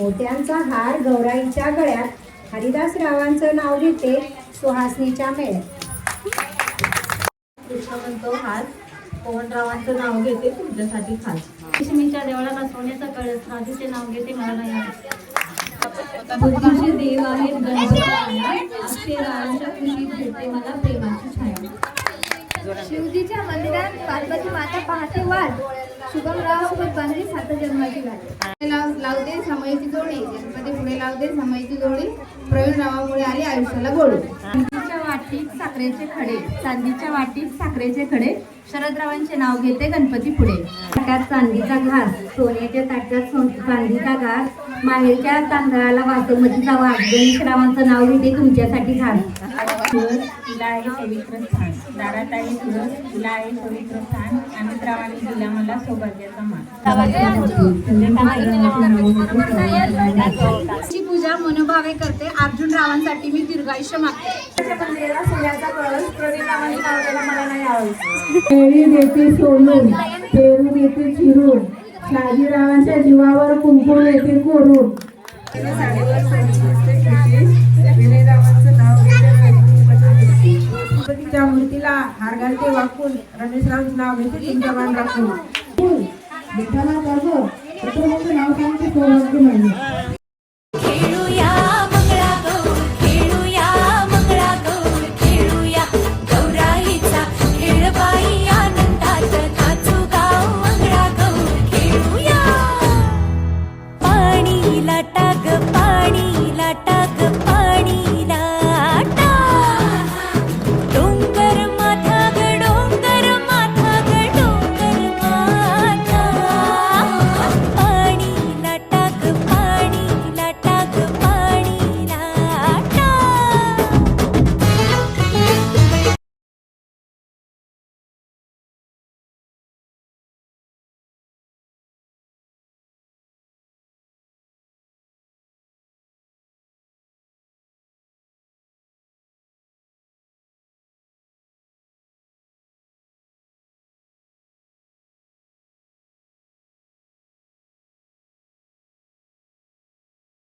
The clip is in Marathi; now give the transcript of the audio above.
मोत्यांचा हार गौराईच्या गळ्यात, हरिदासरावांचं नाव घेते सुहासनीच्या मेळ्यात. कृष्ण म्हणतो हात, पवनरावांचं नाव घेते तुमच्यासाठी खास. लक्ष्मीच्या देवळाला सोन्याचा कळस, राजूचे नाव घेते मला नाही बुद्धीचे देव आहेत गणपती, अक्षय रावांच्या खुशीत घेते मला प्रेमाची छाया. शिवजीच्या मंदिरात पार्वती माता पाहते वाट, शुभम राव सोबत बांधली 7 जन्माची गाठ. लावते समयची जोडी, गणपती पुढे लावते समयची जोडी, प्रवीण रावामुळे आली आयुष्याला गोडी. चांदीच्या वाटीत साखरेचे खडे, चांदीच्या वाटीत साखरेचे खडे, शरदरावांचे नाव घेते गणपती पुढे. ताटात चांदीचा घास, सोन्याच्या ताटात चांदीचा घास, माहेरच्या तांदळाला बासमतीचा वास, गणेशरावांचं नाव घेते तुमच्यासाठी खास. तुळस तिला आहे पवित्र स्थान, दारात आहे तुळस तिला आहे पवित्र स्थान, अमितरावांनी दिला मला सौभाग्याचा मान. पूजा मनोभावे करते, अर्जुन रावांसाठी मी दीर्घायुष्य मागते. सोन्याचा कळस, प्रवीण रावांचं नाव घ्यायला मला नाही आवडत. केळी देते सोलून, पेरू देते चिरून, शहाजीरावांच्या जीवावर कुंकू येते कोरून. गणपतीच्या मूर्तीला हार घालते वाकून, रमेशरावांचं नाव घेते तुमच्या मान राखून. विठ्ठला करतो छत्रपतीचं नाव सांगते सौभाग्य म्हणजे. खेळूया मंगळागौर, खेळूया मंगळागौर, खेळूया गौराईचा खेळ बाई, आनंदात नाचू गाव मंगळागौर. खेळूया पाणी लाटा